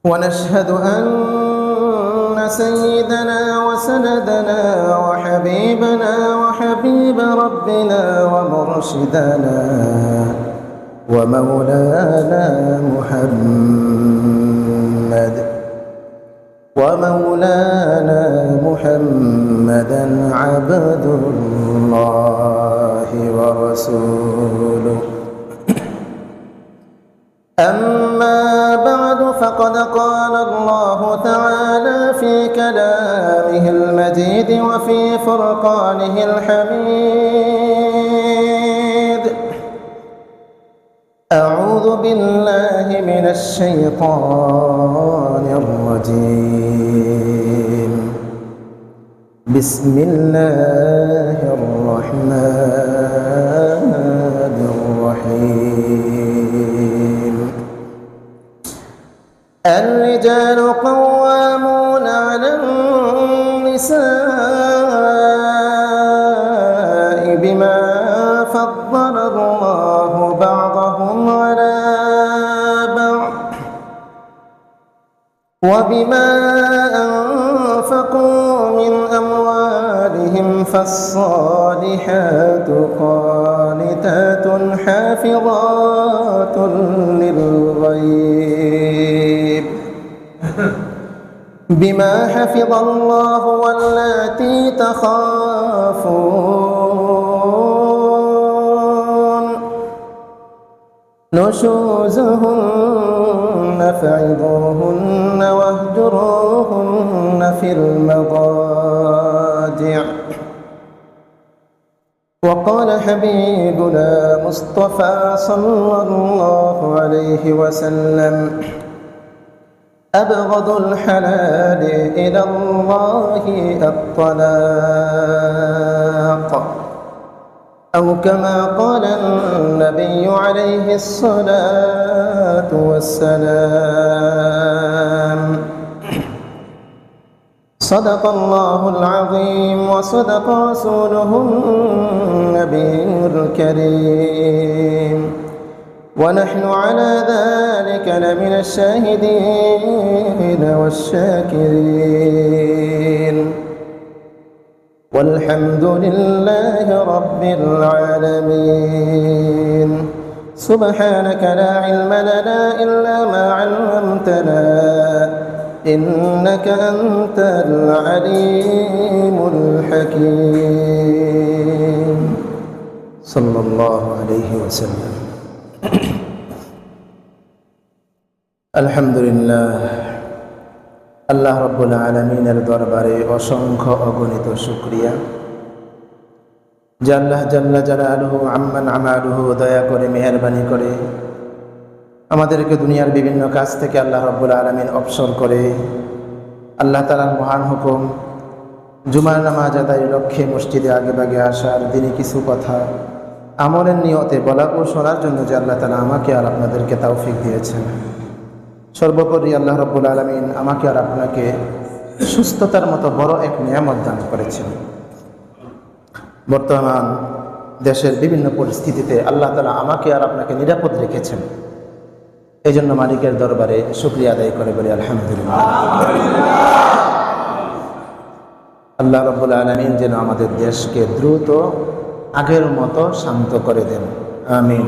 ونشهد أن سيدنا وسندنا وحبيبنا وحبيب ربنا ومرشدنا ومولانا محمدا عبد الله ورسوله. أما بعد، فقد قال الله تعالى في كلامه المجيد وفي فرقانه الحميد: أعوذ بالله من الشيطان الرجيم. بسم الله الرحمن الرحيم. الرجال قوامون على النساء بما فضل الله بعضهم على بعض وبما أنفقوا من أموالهم، فالصالحات قانتات حافظات للغيب بما حفظ الله، واللاتي تخافون نشوزهن فعظوهن واهجروهن في المضاجع. وقال حبيبنا مصطفى صلى الله عليه وسلم: أبغض الحلال إلى الله الطلاق، أو كما قال النبي عليه الصلاة والسلام. صدق الله العظيم وصدق رسوله النبي الكريم، ونحن على ذلك لمن الشاهدين والشاكرين، والحمد لله رب العالمين. سبحانك لا علم لنا إلا ما علمتنا، إنك أنت العليم الحكيم. صلى الله عليه وسلم. আলহামদুলিল্লাহ, আল্লাহ রব্বুল আলামিনের দরবারে অসংখ্য অগণিত শুকরিয়া যে আল্লাহ জাল্লা জালালুহু আম্মান আমালুহু দয়া করে মেহেরবানি করে আমাদেরকে দুনিয়ার বিভিন্ন কাজ থেকে আল্লাহ রব্বুল আলামিন অবসর করে আল্লাহ তাআলার মহান হুকুম জুমার নামাজ আদায়ের লক্ষ্যে মসজিদে আগেভাগে আসার দিনে কিছু কথা আমলের নিয়তে বলা ও শোনার জন্য যে আল্লাহ তাআলা আমাকে আর আপনাদেরকে তৌফিক দিয়েছেন। সর্বোপরি আল্লাহ রব্বুল আলামিন আমাকে আর আপনাকে সুস্থতার মতো বড় এক নিয়ামত দান করেছেন। বর্তমান দেশের বিভিন্ন পরিস্থিতিতে আল্লাহ তাআলা আমাকে আর আপনাকে নিরাপদ রেখেছেন। এই জন্য মালিকের দরবারে শুকরিয়া আদায় করে বলি আলহামদুলিল্লাহ। আল্লাহ রব্বুল আলামিন যেন আমাদের দেশকে দ্রুত আগের মতো শান্ত করে দেন, আমিন।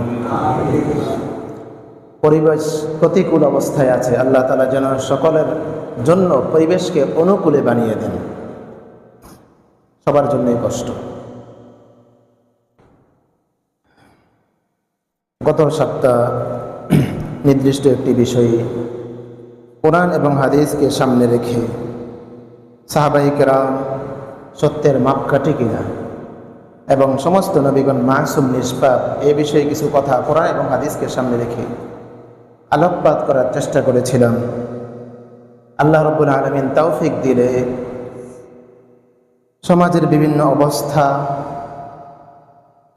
পরিবেশ প্রতিকূল অবস্থায় আছে, আল্লাহ তাআলা যেন সকলের জন্য পরিবেশকে অনুকূলে বানিয়ে দেন। সবার জন্যই কষ্ট। গত সপ্তাহ নির্দিষ্ট একটি বিষয়ে কোরআন এবং হাদিসকে সামনে রেখে সাহাবায়ে কেরাম সত্যের মাপকাঠি কিনা এবং সমস্ত নবীগণ মাসুম নিষ্পাপ এই বিষয়ে কিছু কথা কোরআন এবং হাদিসকে সামনে রেখে আলোকপাত করার চেষ্টা করেছিলাম। আল্লাহ রাব্বুল আলামিন তৌফিক দিলে সমাজের বিভিন্ন অবস্থা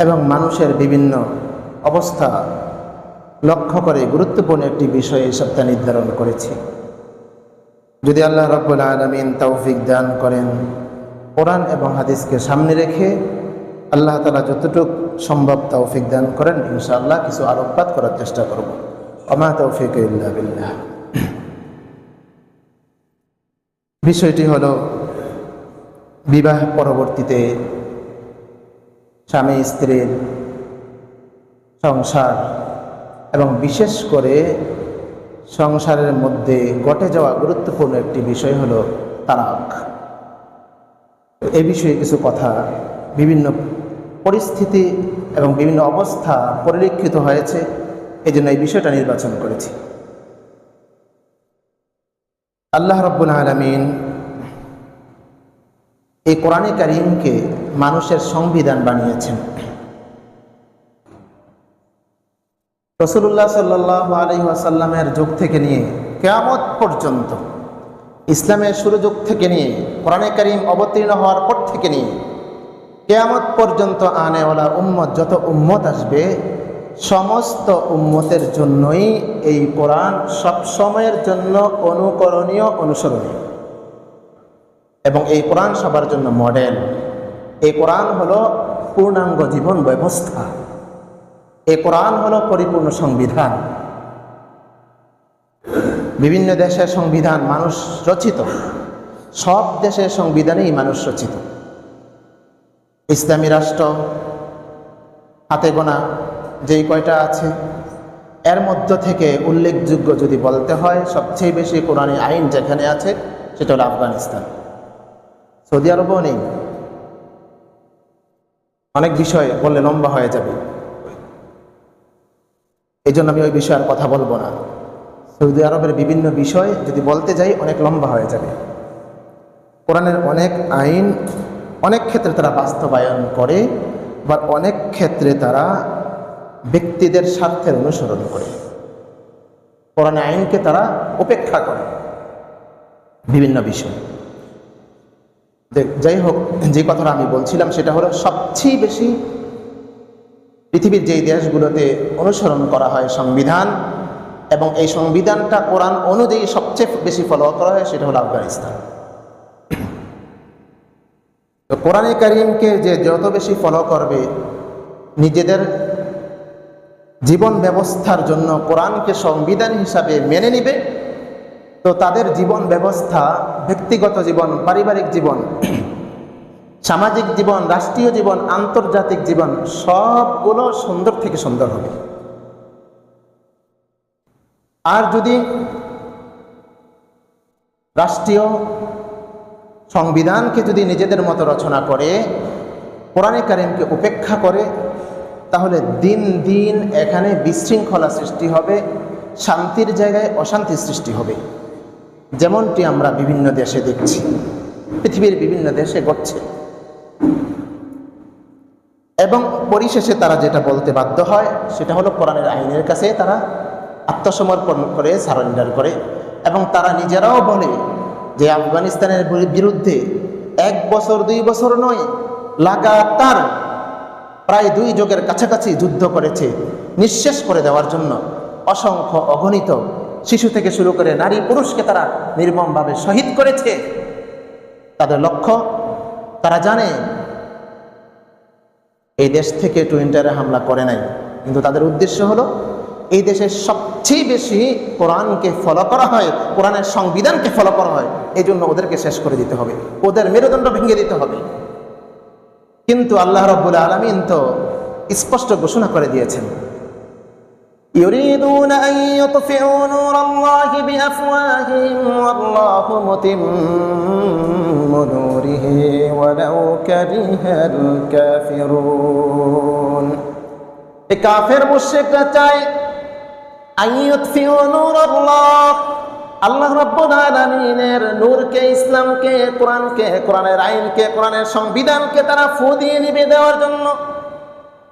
এবং মানুষের বিভিন্ন অবস্থা লক্ষ্য করে গুরুত্বপূর্ণ একটি বিষয় এই সপ্তাহ নির্ধারণ করেছি। যদি আল্লাহ রাব্বুল আলামিন তৌফিক দান করেন, কোরআন এবং হাদিসকে সামনে রেখে আল্লাহ তাআলা যতটুকু সম্ভব তৌফিক দান করেন, ইনশাআল্লাহ কিছু আলোকপাত করার চেষ্টা করব। ওমা তৌফিক ইল্লা বিল্লাহ। বিষয়টি হলো বিবাহ পরবর্তীতে স্বামী স্ত্রীর সংসার এবং বিশেষ করে সংসারের মধ্যে ঘটে যাওয়া গুরুত্বপূর্ণ একটি বিষয় হলো তালাক। এই বিষয়ে কিছু কথা বিভিন্ন পরিস্থিতি এবং বিভিন্ন অবস্থা পরিলক্ষিত হয়েছে, এই জন্য এই বিষয়টা নির্বাচন করেছি। আল্লাহ রাব্বুল আলামিন এই কোরআনে কারীমকে মানুষের সংবিধান বানিয়েছেন। রাসূলুল্লাহ সাল্লাল্লাহু আলাইহি ওয়াসাল্লামের যুগ থেকে নিয়ে কিয়ামত পর্যন্ত, ইসলামের শুরু যুগ থেকে নিয়ে কোরআনে কারীম অবতীর্ণ হওয়ার পর থেকে নিয়ে কিয়ামত পর্যন্ত আনেওয়ালা উম্মত, যত উম্মত আসবে সমস্ত উম্মতের জন্যই এই কোরআন সব সময়ের জন্য অনুকরণীয়, অনুসরণীয়, এবং এই কোরআন সবার জন্য মডেল। এই কোরআন হলো পূর্ণাঙ্গ জীবন ব্যবস্থা, এই কোরআন হলো পরিপূর্ণ সংবিধান। বিভিন্ন দেশের সংবিধান মানুষ রচিত, সব দেশের সংবিধানেই মানুষ রচিত। ইসলামী রাষ্ট্র হাতে গোনা যেই কয়টা আছে, এর মধ্য থেকে উল্লেখযোগ্য যদি বলতে হয়, সবচেয়ে বেশি কোরআনী আইন যেখানে আছে সেটা হলো আফগানিস্তান। সৌদি আরবও নেই। অনেক বিষয় বললে লম্বা হয়ে যাবে, এই জন্য আমি ওই বিষয়ে আর কথা বলবো না। সৌদি আরবের বিভিন্ন বিষয় যদি বলতে যাই অনেক লম্বা হয়ে যাবে। কোরআনের অনেক আইন অনেক ক্ষেত্রে তারা বাস্তবায়ন করে, বা অনেক ক্ষেত্রে তারা ব্যক্তিদের স্বার্থের অনুসরণ করে। কোরআনের আইনকে তারা উপেক্ষা করে বিভিন্ন বিষয়। যাই হোক, যে কথাটা আমি বলছিলাম সেটা হলো সবচেয়ে বেশি পৃথিবীর যেই দেশগুলোতে অনুসরণ করা হয় সংবিধান, এবং এই সংবিধানটা কোরআন অনুযায়ী সবচেয়ে বেশি ফলো করা হয়, সেটা হলো আফগানিস্তান। তো কোরআনে কারীমকে যে যত বেশি ফলো করবে, নিজেদের জীবন ব্যবস্থার জন্য কোরআনকে সংবিধান হিসাবে মেনে নিবে, তো তাদের জীবন ব্যবস্থা, ব্যক্তিগত জীবন, পারিবারিক জীবন, সামাজিক জীবন, রাষ্ট্রীয় জীবন, আন্তর্জাতিক জীবন, সবগুলো সুন্দর থেকে সুন্দর হবে। আর যদি রাষ্ট্রীয় সংবিধানকে যদি নিজেদের মতো রচনা করে, কোরআনে কারীমকে উপেক্ষা করে, তাহলে দিন দিন এখানে বিশৃঙ্খলা সৃষ্টি হবে, শান্তির জায়গায় অশান্তি সৃষ্টি হবে, যেমনটি আমরা বিভিন্ন দেশে দেখছি, পৃথিবীর বিভিন্ন দেশে ঘটছে। এবং পরিশেষে তারা যেটা বলতে বাধ্য হয় সেটা হলো কোরআনের আইনের কাছে তারা আত্মসমর্পণ করে, সারেন্ডার করে। এবং তারা নিজেরাও বলে যে আফগানিস্তানের বিরুদ্ধে 1 বছর 2 বছর নয়, লাগাতার প্রায় 2 যুগের কাছাকাছি যুদ্ধ করেছে, নিঃশেষ করে দেওয়ার জন্য। অসংখ্য অগণিত শিশু থেকে শুরু করে নারী পুরুষকে তারা নির্মমভাবে শহীদ করেছে। তাদের লক্ষ্য, তারা জানে এই দেশ থেকে টুইন্টারে হামলা করে নাই, কিন্তু তাদের উদ্দেশ্য হলো এই দেশের সবচেয়ে বেশি কোরআনকে ফলো করা হয়, কোরআনের সংবিধানকে ফলো করা হয়, এই জন্য ওদেরকে শেষ করে দিতে হবে, ওদের মেরুদণ্ড ভেঙে দিতে হবে। কিন্তু আল্লাহ রাব্বুল আলামিন তো স্পষ্ট ঘোষণা করে দিয়েছেন, ইউরিদুনা আন ইউতফিউ নূরাল্লাহি বিআফওয়াহিহিম ওয়াল্লাহু মুতিম্মু নূরিহি ওয়ালাউ কারিহাল কাফিরুন। এই কাফের মুশরিকরা চায় আন ইউতফিউ নূরাল্লাহ, আল্লাহ রাব্বুল আলামিনের নূরকে, ইসলামকে, কোরআনকে, কোরআনের আইনকে, কোরআনের সংবিধানকে তারা ফু দিয়ে নিভে দেওয়ার জন্য।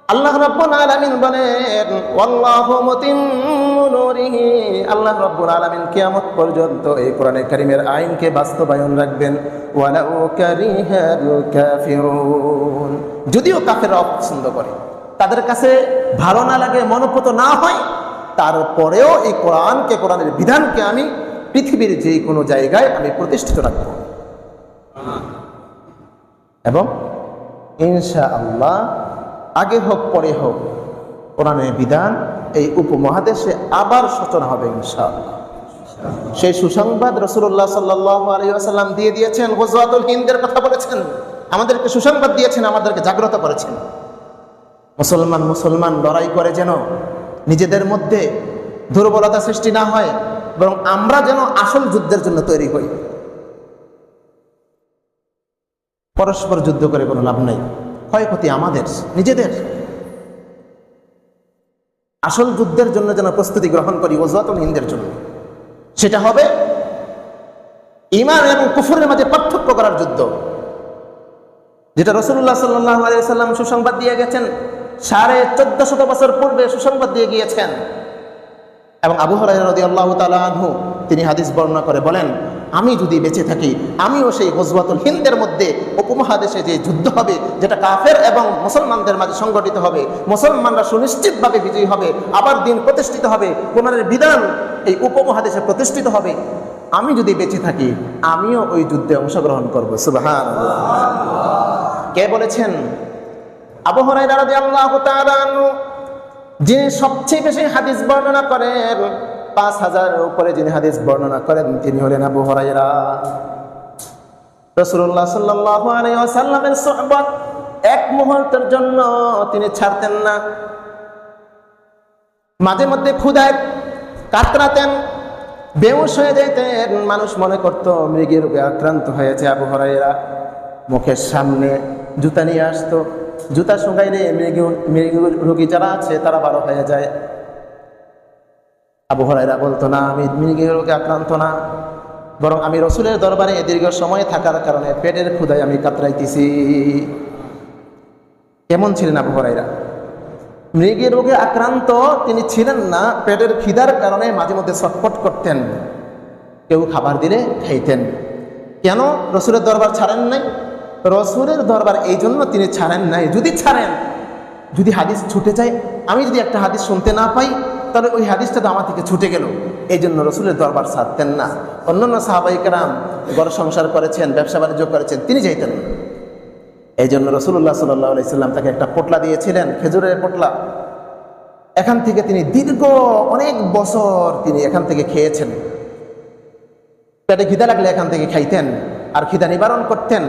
আল্লাহ রাব্বুল আলামিন বলেন ওয়াল্লাহু মুতিম্মু নূরিহি, আল্লাহ রাব্বুল আলামিন কিয়ামত পর্যন্ত এই কোরআনে কারীমের আইনকে বাস্তবায়ন রাখবেন। ওয়ালাউ কারিহাল কাফিরুন, যদিও কাফেররা অপছন্দ করে, তাদের কাছে ভালো না লাগে, মনোপুত না হয়, তারপরেও এই কোরআনকে, কোরআনের বিধানকে আমি পৃথিবীর যে কোনো জায়গায় আমি প্রতিষ্ঠিত রাখব। এবং ইনশাআল্লাহ আগে হোক পরে হোক কোরআনের বিধান এই উপমহাদেশে আবার সূচনা হবে ইনশাআল্লাহ। সেই সুসংবাদ রাসূলুল্লাহ সাল্লাল্লাহু আলাইহি ওয়াসাল্লাম দিয়ে দিয়েছেন, গজওয়াতুল হিন্দের কথা বলেছেন, আমাদেরকে সুসংবাদ দিয়েছেন, আমাদেরকে জাগ্রত করেছেন। মুসলমান লড়াই করে যেন নিজেদের মধ্যে দুর্বলতা সৃষ্টি না হয়, বরং আমরা যেন আসল যুদ্ধের জন্য তৈরি হই। পরস্পর যুদ্ধ করে কোনো লাভ নাই, ক্ষয়ক্ষতি আমাদের নিজেদের। আসল যুদ্ধের জন্য যেন প্রস্তুতি গ্রহণ করি, গজওয়াতুল হিন্দের জন্য। সেটা হবে ঈমান এবং কুফরের মাঝে পার্থক্য করার যুদ্ধ, যেটা রাসূলুল্লাহ সাল্লাল্লাহু আলাইহি ওয়াসাল্লাম সুসংবাদ দিয়ে গেছেন 1450 বছর পূর্বে সুসংবাদ দিয়ে গিয়েছেন। এবং আবু হুরায়রা রাদিয়াল্লাহু তাআলা আনহু তিনি হাদিস বর্ণনা করে বলেন, আমি যদি বেঁচে থাকি আমিও সেই গজওয়াতুল হিন্দের মধ্যে উপমহাদেশে যে যুদ্ধ হবে, যেটা কাফের এবং মুসলমানদের মাঝে সংগঠিত হবে, মুসলমানরা সুনিশ্চিতভাবে বিজয়ী হবে, আবার দিন প্রতিষ্ঠিত হবে, কোরআনের বিধান এই উপমহাদেশে প্রতিষ্ঠিত হবে, আমি যদি বেঁচে থাকি আমিও ওই যুদ্ধে অংশগ্রহণ করব। সুবহানাল্লাহ। কে বলেছেন? আবু হুরায়রা রাদিয়াল্লাহু তাআলা আনহু, যিনি সবচেয়ে বেশি হাদিস বর্ণনা করেন, 5000 উপরে যিনি হাদিস বর্ণনা করেন, তিনি হলেন আবু হুরায়রা। রাসূলুল্লাহ সাল্লাল্লাহু আলাইহি ওয়াসাল্লামের সুহবত এক মুহূর্তের জন্য তিনি ছাড়তেন না। মাঝে মধ্যে ক্ষুধায় কাতরাতেন, বেহুশ হয়ে যেতেন, মানুষ মনে করত মৃগের রোগে আক্রান্ত হয়েছে আবু হুরায়রা। মুখের সামনে জুতা নিয়ে আসতো, জুতা শুকাইলে মৃগ রোগী যারা আছে তারা ভালো হয়ে যায়। আবু হুরায়রা বলতো না, আমি মৃগের রোগে আক্রান্ত না, বরং আমি রাসূলের দরবারে দীর্ঘ সময় থাকার কারণে পেটের ক্ষুধায় আমি কাতরাইতেছি। কেমন ছিলেন আবু হুরায়রা? মৃগের রোগে আক্রান্ত তিনি ছিলেন না, পেটের খিদার কারণে মাঝে মধ্যে ছটফট করতেন, কেউ খাবার দিলে খাইতেন। কেন রাসূলের দরবার ছাড়েন নাই? রাসূলের দরবার এই জন্য তিনি ছাড়েন নাই, যদি ছাড়েন, যদি হাদিস ছুটে যায়, আমি যদি একটা হাদিস শুনতে না পাই, তাহলে ওই হাদিসটা তো আমার থেকে ছুটে গেল। এই জন্য রাসূলের দরবার ছাড়তেন না। অন্যান্য সাহাবায়ে কেরাম ঘর সংসার করেছেন, ব্যবসা বাণিজ্য করেছেন, তিনি যাইতেন। এই জন্য রাসূলুল্লাহ সাল্লাল্লাহু আলাইহি সাল্লাম তাকে একটা পোটলা দিয়েছিলেন, খেজুরের পোটলা। এখান থেকে তিনি দীর্ঘ অনেক বছর তিনি এখান থেকে খেয়েছেন। পেটে খিদা লাগলে এখান থেকে খাইতেন, আর খিদা নিবারণ করতেন।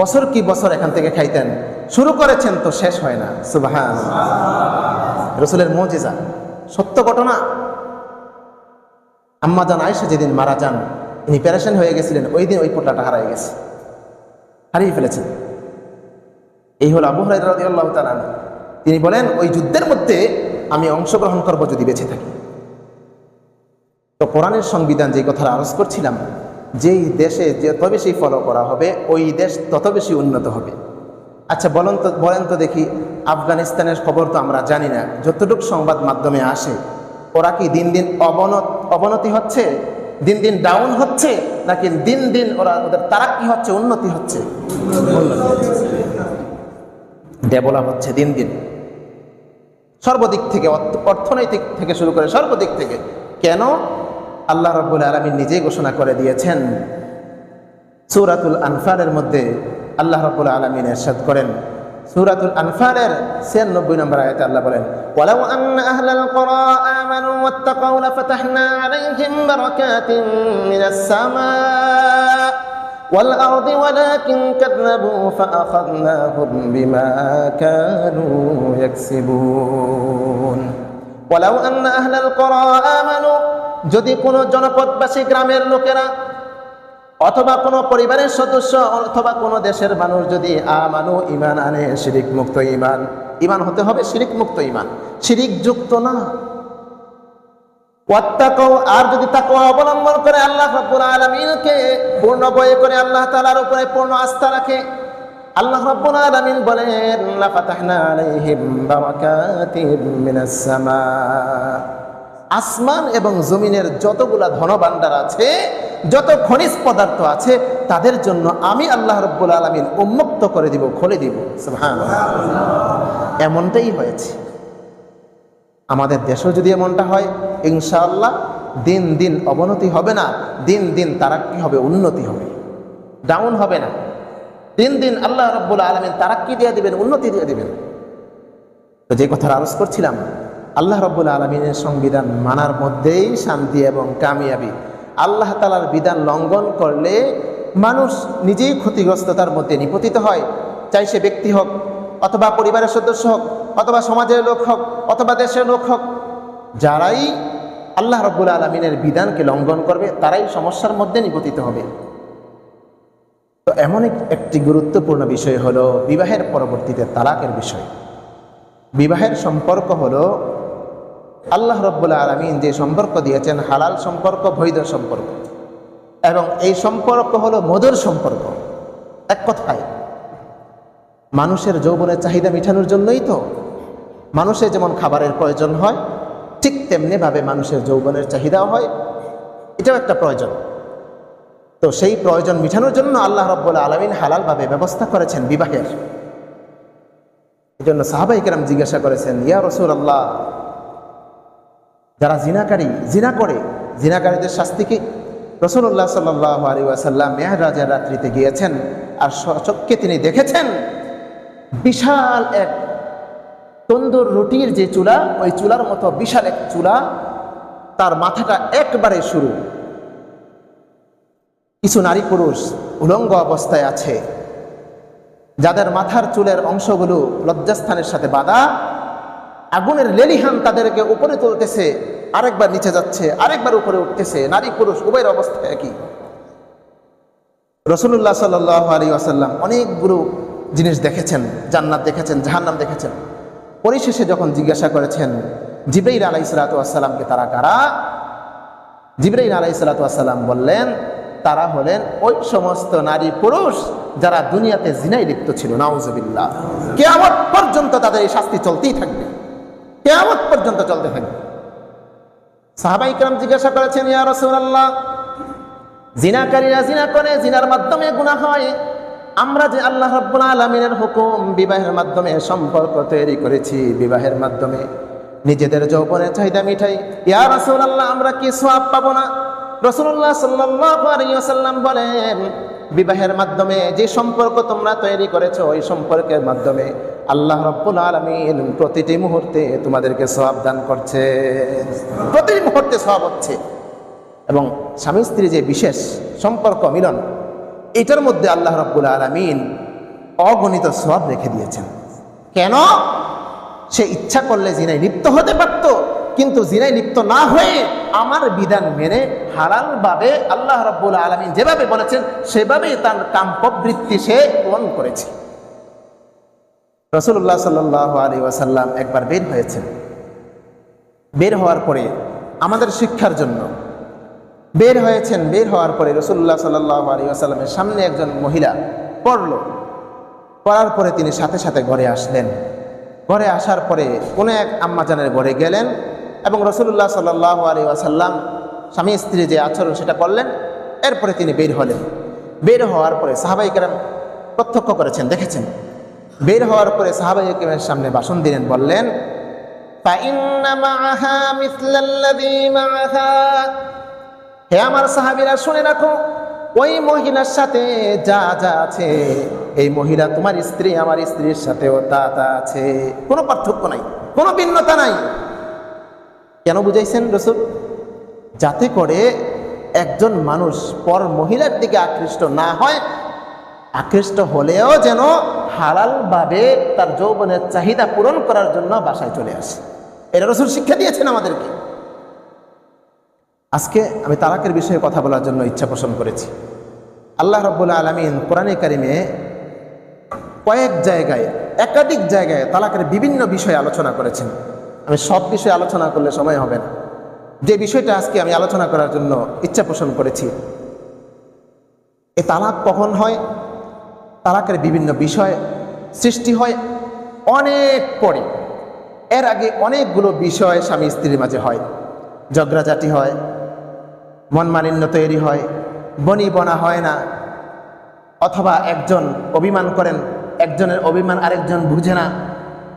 বছর কি বছর এখান থেকে খাইতেন। শুরু করেছেন তো শেষ হয় না। সুবহানাল্লাহ। রাসূলের মুজিজা, সত্য ঘটনা। আম্মা জান আয়েশা যেদিন মারা যান, তিনি পেরেশান হয়ে গেছিলেন, ওই দিন ওই পোটলাটা হারিয়ে গেছে, হারিয়ে ফেলেছেন। এই হলো আবু হুরায়রা রাদিয়াল্লাহু তাআলা। তিনি বলেন, ওই যুদ্ধের মধ্যে আমি অংশগ্রহণ করব যদি বেঁচে থাকি। তো কোরআনের সংবিধান যে কথাটা আরজ করছিলাম, যেই দেশে যত বেশি ফলো করা হবে ওই দেশ তত বেশি উন্নত হবে। আচ্ছা বলেন তো দেখি, আফগানিস্তানের খবর তো আমরা জানি না, যতটুকু সংবাদ মাধ্যমে আসে, ওরা কি দিন দিন অবনতি হচ্ছে, দিন দিন ডাউন হচ্ছে, নাকি দিন দিন ওদের তারাক্কি হচ্ছে, উন্নতি হচ্ছে? ডেভেলপ হচ্ছে দিন দিন, সর্বদিক থেকে, অর্থনৈতিক থেকে শুরু করে সর্বদিক থেকে। কেন? আল্লাহ রাব্বুল আলামিন নিজেই ঘোষণা করে দিয়েছেন। সূরাতুল আনফালের মধ্যে আল্লাহ রাব্বুল আলামিন ইরশাদ করেন, সূরাতুল আনফালের 96 নম্বর আয়াতে আল্লাহ বলেন, ওয়ালাউ আন্না আহলাল কুরা আমানু ওয়াত্তাকাউ লাফাতাহনা আলাইহিম বারাকাতিন মিনাস সামা ওয়াল আরদি ওয়ালাকিন কাযযাবু ফাআখাযনাহুম বিমা কানু ইয়াকসিবুন। ওয়ালাউ আন্না আহলাল কুরা আমানু, যদি কোনো জনপদবাসী গ্রামের লোকেরা অথবা কোনো পরিবারের সদস্য অথবা কোনো দেশের মানুষ যদি আমানু ঈমান আনে, শিরিক মুক্ত ঈমান, ঈমান হতে হবে শিরিক মুক্ত ঈমান, শিরিক যুক্ত না। ওয়াত্তাকাউ, আর যদি তাকওয়া অবলম্বন করে, আল্লাহ রাব্বুল আলামিনকে পূর্ণ ভয় করে, আল্লাহ তাআলার উপরে পূর্ণ আস্থা রাখে, আল্লাহ রাব্বুল আলামিন বলেন, লাফাতাহনা আলাইহিম বারাকাতিন মিনাস সামা, আসমান এবং জমিনের যতগুলা ধনভাণ্ডার আছে, যত খনিজ পদার্থ আছে, তাদের জন্য আমি আল্লাহ রাব্বুল আলামিন উন্মুক্ত করে দিব, খুলে দিব। সুবহানাল্লাহ। এমনটাই হয়েছে। আমাদের দেশেও যদি এমনটা হয়, ইনশাআল্লাহ দিন দিন অবনতি হবে না, দিন দিন তারাক্কি হবে, উন্নতি হবে, ডাউন হবে না। দিন দিন আল্লাহ রাব্বুল আলামিন তারাক্কি দিয়ে দিবেন, উন্নতি দিয়ে দিবেন। তো যে কথা আরজ করছিলাম, আল্লাহ রাব্বুল আলামিনের সংবিধান মানার মধ্যেই শান্তি এবং কামিয়াবি। আল্লাহ তাআলার বিধান লঙ্ঘন করলে মানুষ নিজেই ক্ষতিগ্রস্ততার মধ্যে নিপতিত হয়, চাই সে ব্যক্তি হোক, অথবা পরিবারের সদস্য হোক, অথবা সমাজের লোক হোক, অথবা দেশের লোক হোক। যারাই আল্লাহ রাব্বুল আলামিনের বিধানকে লঙ্ঘন করবে তারাই সমস্যার মধ্যে নিপতিত হবে। তো এমন একটি গুরুত্বপূর্ণ বিষয় হলো বিবাহের পরবর্তীতে তালাকের বিষয়। বিবাহের সম্পর্ক হলো আল্লাহ রাব্বুল আলামিন যে সম্পর্ক দিয়েছেন, হালাল সম্পর্ক, বৈধ সম্পর্ক, এবং এই সম্পর্ক হলো মধুর সম্পর্ক। এক কথায় মানুষের যৌবনের চাহিদা মেটানোর জন্যই তো মানুষের যেমন খাবারের প্রয়োজন হয়, ঠিক তেমনিভাবে মানুষের যৌবনের চাহিদাও হয়, এটাও একটা প্রয়োজন। তো সেই প্রয়োজন মেটানোর জন্য আল্লাহ রাব্বুল আলামিন হালালভাবে ব্যবস্থা করেছেন বিবাহের। এই জন্য সাহাবায়ে কেরাম জিজ্ঞাসা করেছেন, ইয়া রাসূলুল্লাহ, যারা জিনা করে জিনাকারীদের শাস্তি কি? রাসূলুল্লাহ সাল্লাল্লাহু আলাইহি ওয়াসাল্লাম মেহরাজের রাত্রিতে গিয়েছেন, আর স্বচক্ষে তিনি দেখেছেন বিশাল এক তন্দুর রুটির যে চুলা, ওই চুলার মতো বিশাল এক চুলা, তার মাথাটা একবারে শুরু। কিছু নারী পুরুষ উলঙ্গ অবস্থায় আছে, যাদের মাথার চুলের অংশগুলো লজ্জাস্থানের সাথে বাঁধা। আগুনের লেলিহান তাদেরকে উপরে তুলতেছে, আরেকবার নিচে যাচ্ছে, আরেকবার উপরে উঠতেছে। নারী পুরুষ উভয়ের অবস্থা একই। রাসূলুল্লাহ সাল্লাল্লাহু আলাইহি ওয়াসাল্লাম অনেকগুলো জিনিস দেখেছেন, জান্নাত দেখেছেন, জাহান্নাম দেখেছেন। পরিশেষে যখন জিজ্ঞাসা করেছেন জিবরাইল আলাইহিস সালাতু ওয়াস সালামকে, তারা কারা? জিবরাইল আলাইহিস সালাতু ওয়াস সালাম বললেন, তারা হলেন ওই সমস্ত নারী পুরুষ যারা দুনিয়াতে জিনায় লিপ্ত ছিল। নাউজুবিল্লাহ। কিয়ামত পর্যন্ত তাদের এই শাস্তি চলতেই থাকবে, কিয়ামত পর্যন্ত চলতে থাকবে। সাহাবায়ে কেরাম জিজ্ঞাসা করেছেন, ইয়া রাসূলুল্লাহ, জিনাকারীরা জিনা করে, জিনার মাধ্যমে গুনাহ হয়। আমরা যে আল্লাহ রাব্বুল আলামিনের হুকুম বিবাহের মাধ্যমে সম্পর্ক তৈরি করেছি, বিবাহের মাধ্যমে নিজেদের যৌবনের চাহিদা মিটাই, ইয়া রাসূলুল্লাহ, আমরা কি সওয়াব পাবো না? রাসূলুল্লাহ সাল্লাল্লাহু আলাইহি ওয়াসাল্লাম বলেন, বিবাহের মাধ্যমে যে সম্পর্ক তোমরা তৈরি করেছো, ওই সম্পর্কের মাধ্যমে আল্লাহ রাব্বুল আলামিন প্রতিটি মুহূর্তে তোমাদেরকে সওয়াব দান করছে, প্রতিটি মুহূর্তে সওয়াব হচ্ছে। এবং স্বামী স্ত্রী যে বিশেষ সম্পর্ক মিলন, এটার মধ্যে আল্লাহ রাব্বুল আলামিন অগণিত সওয়াব রেখে দিয়েছেন। কেন? সে ইচ্ছা করলে জিনায় লিপ্ত হতে পারত, কিন্তু জিনায় লিপ্ত না হয়ে আমার বিধান মেনে হালালভাবে আল্লাহ রাব্বুল আলামিন যেভাবে বলেছেন সেভাবেই তার কাম্যবৃত্তি সে পূরণ করেছে। রাসূলুল্লাহ সাল্লাল্লাহু আলাইহি ওয়াসাল্লাম একবার বের হয়েছেন। বের হওয়ার পরে আমাদের শিক্ষার জন্য বের হয়েছেন। বের হওয়ার পরে রাসূলুল্লাহ সাল্লাল্লাহু আলাইহি ওয়াসাল্লামের সামনে একজন মহিলা পড়ল। পড়ার পরে তিনি সাথে সাথে ঘরে আসলেন। ঘরে আসার পরে কোনো এক আম্মাজানের ঘরে গেলেন এবং রাসূলুল্লাহ সাল্লাল্লাহু আলাইহি ওয়াসাল্লাম স্বামী স্ত্রী যে আচরণ সেটা করলেন। এরপরে তিনি বের হলেন। বের হওয়ার পরে সাহাবায়ে কেরাম প্রত্যক্ষ করেছেন, দেখেছেন। বের হওয়ার পরে সাহাবায়ে কেরামের সামনে ভাষণ দিলেন, বললেন, ফাইন্না মাআহা মিসলাল্লাযী মাআহা, হে আমার সাহাবীরা শুনে রাখো, ওই মহিলার সাথে যা যা আছে, এই মহিলা তোমার স্ত্রী, আমার স্ত্রীর সাথেও তা তা আছে। কোনো পার্থক্য নাই, কোনো ভিন্নতা নাই। কেন বুঝাইছেন রাসূল? যাতে করে একজন মানুষ পর মহিলার দিকে আকৃষ্ট না হয়, আকৃষ্ট হলেও যেন হালালভাবে তার যৌবনের চাহিদা পূরণ করার জন্য বাসায় চলে আসে। এটা রাসূল শিক্ষা দিয়েছেন আমাদেরকে। আজকে আমি তালাকের বিষয়ে কথা বলার জন্য ইচ্ছা পোষণ করেছি। আল্লাহ রাব্বুল আলামিন কোরআনে কারিমে কয়েক জায়গায়, একাধিক জায়গায় তালাকের বিভিন্ন বিষয়ে আলোচনা করেছেন। আমি সব বিষয়ে আলোচনা করলে সময় হবে না। যে বিষয়টা আজকে আমি আলোচনা করার জন্য ইচ্ছা পোষণ করেছি, এই তালাক কখন হয়, তালাকের বিভিন্ন বিষয় সৃষ্টি হয় অনেক পরে। এর আগে অনেকগুলো বিষয় স্বামী স্ত্রীর মাঝে হয়, ঝগড়াঝাটি হয়, মনমালিন্য তৈরি হয়, বনিবনা হয় না, অথবা একজন অভিমান করেন, একজনের অভিমান আরেকজন বুঝে না,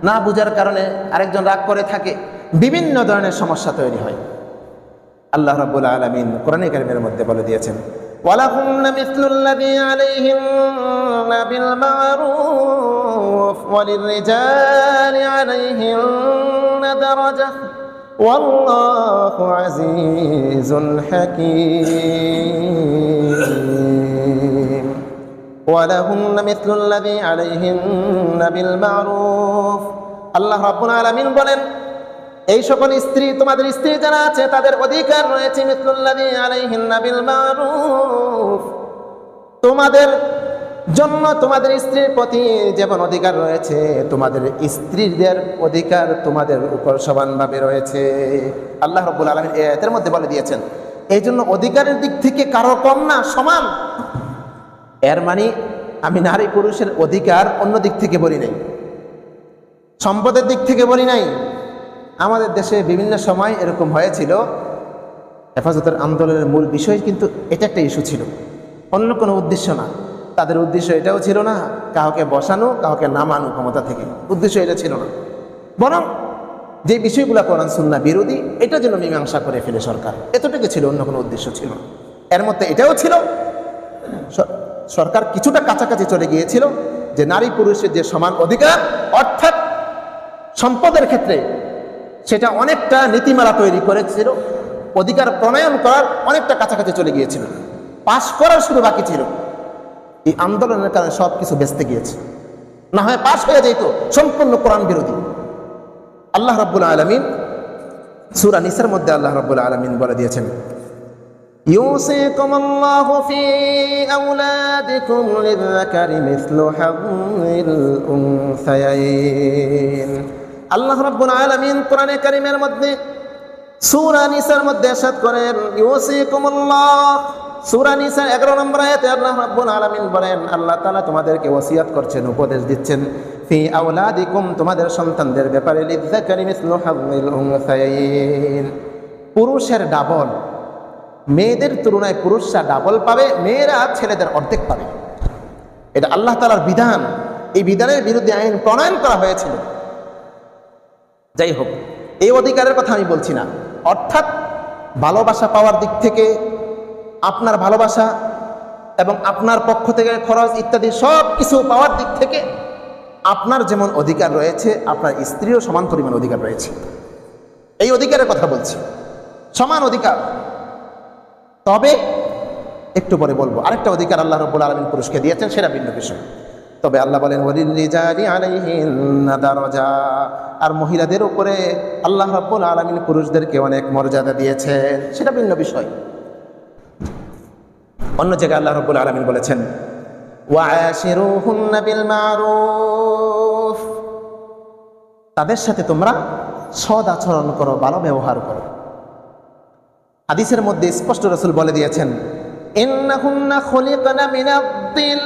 না বুঝার কারণে আরেকজন রাগ করে থাকে, বিভিন্ন ধরনের সমস্যা তৈরি হয়। আল্লাহ রাব্বুল আলামিন কোরআনে কারীমের মধ্যে বলে দিয়েছেন, ওয়ালাহুন্না মিসলুল্লাযী আলাইহিন্না বিল মা'রুফ ওয়ালির-রিজালি আলাইহিন্না দারাজাহ ওয়াল্লাহু আযীজুন হাকীম। ওয়ালাহুন্না মিসলুল্লাযী আলাইহিন্না বিল মা'রুফ, আল্লাহ রাব্বুল আলামিন বলেন এই সকল স্ত্রী, তোমাদের স্ত্রী যারা আছে তাদের অধিকার রয়েছে মিসলুল্লাযী আলাইহিন্না বিল মা'রুফ, তোমাদের জন্য তোমাদের স্ত্রীর প্রতি যেমন অধিকার রয়েছে তোমাদের স্ত্রীদের অধিকার তোমাদের উপর সমানভাবে রয়েছে। আল্লাহ রাব্বুল আলামিন এই আয়াতের মধ্যে বলে দিয়েছেন এই জন্য অধিকারের দিক থেকে কারো কম না, সমান। এর মানে আমি নারী পুরুষের অধিকার অন্য দিক থেকে বলি নাই, সম্পদের দিক থেকে বলি নাই। আমাদের দেশে বিভিন্ন সময় এরকম হয়েছিল, হেফাজতের আন্দোলনের মূল বিষয় কিন্তু এটা একটা ইস্যু ছিল, অন্য কোনো উদ্দেশ্য না। তাদের উদ্দেশ্য এটাও ছিল না কাউকে বসানো কাউকে নামানো ক্ষমতা থেকে, উদ্দেশ্য এটা ছিল না, বরং যে বিষয়গুলো কোরআন সুন্নাহ বিরোধী এটা যেন মীমাংসা করে ফেলে সরকার, এতটুকু ছিল, অন্য কোনো উদ্দেশ্য ছিল না। এর মধ্যে এটাও ছিল সরকার কিছুটা কাছাকাছি চলে গিয়েছিল যে নারী পুরুষের যে সমান অধিকার অর্থাৎ সম্পদের ক্ষেত্রে সেটা অনেকটা নীতিমালা তৈরি করেছিল, অধিকার প্রণয়ন করার অনেকটা কাছাকাছি চলে গিয়েছিল, পাশ করার শুধু বাকি ছিল। এই আন্দোলনের কারণে সব কিছু বেঁচতে গিয়েছে, না হয় পাশ হয়ে যেত সম্পূর্ণ কোরআন বিরোধী। আল্লাহ রাব্বুল আলামিন সূরা নিসার মধ্যে আল্লাহ রাব্বুল আলামিন বলে দিয়েছেন ইউসিকুমুল্লাহু ফি আওলাদিকুম লিয-যাকারি মিসলু হাযযিল উনসায়াইন। আল্লাহ রাব্বুল আলামিন কোরআনে কারীমের মধ্যে সূরা নিসার মধ্যে ইরশাদ করেন ইউসিকুমুল্লাহ, সূরা নিসা 11 নম্বর আয়াতে আল্লাহ রাব্বুল আলামিন বলেন আল্লাহ তাআলা তোমাদেরকে ওসিয়ত করছেন, উপদেশ দিচ্ছেন ফি আওলাদিকুম, তোমাদের সন্তানদের ব্যাপারে লিয-যাকারি মিসলু হাযযিল উনসায়াইন, পুরুষের ডাবল, মেয়েদের তুলনায় পুরুষরা ডাবল পাবে, মেয়েরা ছেলেদের অর্ধেক পাবে। এটা আল্লাহ তাআলার বিধান, এই বিধানের বিরুদ্ধে আইন প্রণয়ন করা হয়েছিল। যাই হোক, এই অধিকারের কথা আমি বলছি না, অর্থাৎ ভালোবাসা পাওয়ার দিক থেকে আপনার ভালোবাসা এবং আপনার পক্ষ থেকে খরচ ইত্যাদি সব কিছু পাওয়ার দিক থেকে আপনার যেমন অধিকার রয়েছে আপনার স্ত্রীরও সমান পরিমাণ অধিকার রয়েছে। এই অধিকারের কথা বলছি, সমান অধিকার। তবে একটু পরে বলবো আরেকটা অধিকার আল্লাহ রাব্বুল আলামিন পুরুষকে দিয়েছেন, সেটা ভিন্ন বিষয়। তবে আল্লাহ বলেন ওয়ালির-রিজালি আলাইহিন্না দারাজা, আর মহিলাদের উপরে আল্লাহ রাব্বুল আলামিন পুরুষদেরকে অনেক মর্যাদা দিয়েছেন, সেটা ভিন্ন বিষয়। অন্য জায়গায় আল্লাহ রাব্বুল আলামিন বলেছেন ওয়াআশিরুহুন্না বিল মা'রুফ, তাদের সাথে তোমরা সৎ আচরণ করো, ভালো ব্যবহার করো। হাদিসের মধ্যে স্পষ্ট রাসূল বলে দিয়েছেন ইন্নাহুন্না খুলিকনা মিনাদ-দিল,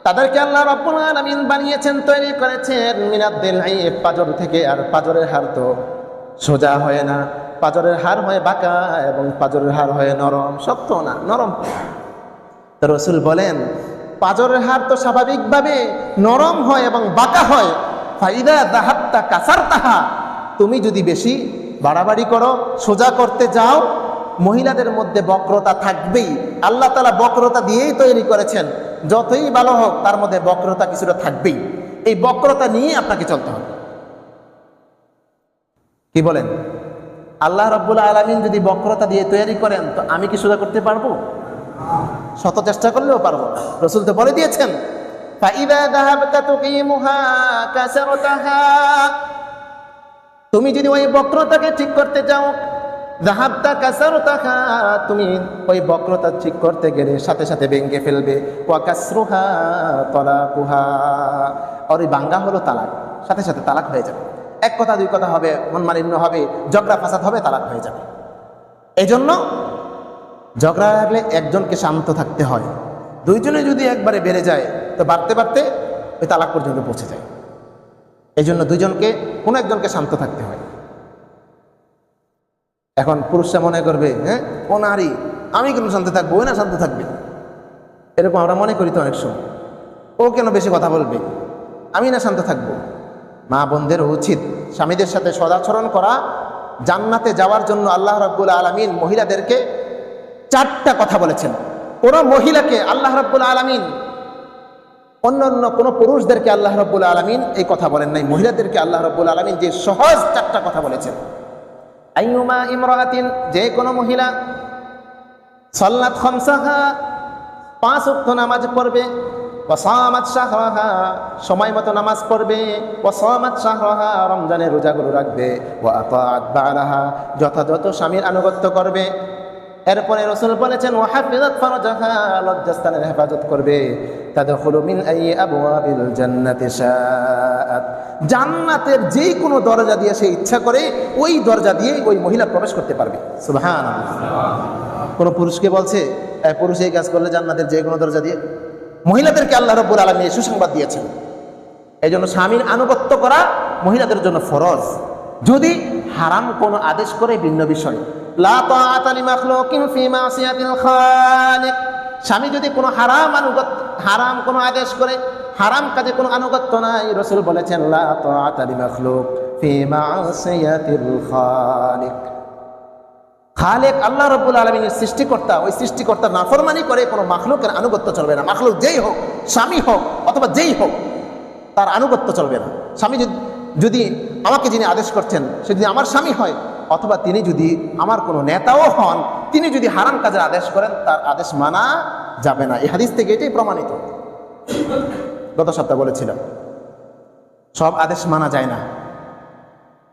তাদেরকে আল্লাহ রাব্বুল আলামিন বানিয়েছেন, তৈরি করেছেন মিনাদ-দিল, পাঁজর থেকে। আর পাঁজরের হাড় তো সোজা হয় না, পাঁজরের হাড় হয় বাঁকা এবং পাঁজরের হাড় হয় নরম, শক্ত না, নরম। তো রাসূল বলেন পাঁজরের হাড় তো স্বাভাবিকভাবে নরম হয় এবং বাঁকা হয়, ফাইদা যাহাবতা কাসারতাহা, তুমি যদি বেশি বাড়াবাড়ি করো, সোজা করতে যাও, মহিলাদের মধ্যে বক্রতা থাকবেই। আল্লাহ তাআলা বক্রতা দিয়েই তৈরি করেছেন, যতই ভালো হোক তার মধ্যে বক্রতা কিছুটা থাকবেই। এই বক্রতা নিয়ে আপনাকে চলতে হবে। কি বলেন? আল্লাহ রাব্বুল আলামিন যদি বক্রতা দিয়ে তৈরি করেন তো আমি কি সোজা করতে পারবো? শত চেষ্টা করলেও পারবো না। রাসূল তো বলে দিয়েছেন ফাইদা যাহাবতা তুকিমুহা কাসারতাহা, তুমি যদি ওই বক্রতাকে ঠিক করতে যাও, যাহাবতা কাসারতাহা, তুমি ওই বক্রতা ঠিক করতে গেলে সাথে সাথে ভেঙে ফেলবে। ওয়া কাসরুহা তালাকুহা, আর ওই ভাঙা হলো তালাক, সাথে সাথে তালাক হয়ে যাবে। এক কথা দুই কথা হবে, মনমালিন্য হবে, ঝগড়া ফাসাদ হবে, তালাক হয়ে যাবে। এই জন্য ঝগড়া লাগলে একজনকে শান্ত থাকতে হয়, দুইজনে যদি একবারে বেড়ে যায় তো বাড়তে বাড়তে ওই তালাক পর্যন্ত পৌঁছে যায়। এই জন্য দুইজনকে, কোনো একজনকে শান্ত থাকতে হয়। এখন পুরুষরা মনে করবে হ্যাঁ ও নারী, আমি কেন শান্ত থাকবো, ওই না শান্ত থাকবে, এরকম আমরা মনে করি তো অনেক সময়। ও কেন বেশি কথা বলবে, আমি না শান্ত থাকবো। মা বোনদের উচিত স্বামীদের সাথে সদাচরণ করা। জান্নাতে যাওয়ার জন্য আল্লাহ রাব্বুল আলামিন মহিলাদেরকে 4টা কথা বলেছেন। কোন মহিলাকে আল্লাহ রাব্বুল আলামিন, অন্য কোন পুরুষদেরকে আল্লাহ রাব্বুল আলামিন এই কথা বলেন নাই, মহিলাদেরকে আল্লাহ রাব্বুল আলামিন যে সহজ 4টা কথা বলেছেন। আইয়ুমা ইমরাআতিন, যে কোনো মহিলা, সাল্লাত খামসাহা, 5 ওয়াক্ত নামাজ পড়বে, ওয়া সামাত শাহরাহা, সময় মতো নামাজ পড়বে, ওয়া সামাত শাহরাহা, রমজানের রোজাগুলো রাখবে, ওয়া আতাআত বা'লাহা, যথাযথ স্বামীর আনুগত্য করবে। এরপরে রাসূল বলেছেন ওয়া হাফিজাত ফারজাহা, লজ্জাস্থানের হেফাজত করবে, তাদখুলু মিন আইয়ি আবওয়াবিল জান্নাতি শাআত, জান্নাতের যে কোনো দরজা দিয়ে সে ইচ্ছা করে ওই দরজা দিয়ে ওই মহিলা প্রবেশ করতে পারবে। সুবহানাল্লাহ। কোন পুরুষকে বলছে পুরুষ এই কাজ করলে জান্নাতের যে কোনো দরজা দিয়ে, মহিলাদেরকে আল্লাহ রাব্বুল আলামিন এই সুসংবাদ দিয়েছেন। এই জন্য স্বামীর আনুগত্য করা মহিলাদের জন্য ফরজ, যদি হারাম কোনো আদেশ করে ভিন্ন বিষয়। লা তাআতা লিমাখলুকিন ফি মাসিয়াতিল খালিক, স্বামী যদি কোনো হারাম কোনো আদেশ করে, হারাম কাজে কোনো আনুগত্য নাই, রাসূল বলেছেন লা তাআতা লিমাখলুক ফি মাসিয়াতিল খালিক। খালেক আল্লাহ রাব্বুল আলামিনের সৃষ্টিকর্তা, ওই সৃষ্টিকর্তার নাফরমানি করে কোনো মাখলুকের আনুগত্য চলবে না। মাখলুক যেই হোক, স্বামী হোক অথবা যেই হোক, তার আনুগত্য চলবে না। স্বামী যদি আমাকে যিনি আদেশ করছেন সে যদি আমার স্বামী হয়, অথবা তিনি যদি আমার কোনো নেতাও হন, তিনি যদি হারাম কাজের আদেশ করেন, তার আদেশ মানা যাবে না। এই হাদিস থেকে এটাই প্রমাণিত। গত সপ্তাহে বলেছিলাম সব আদেশ মানা যায় না।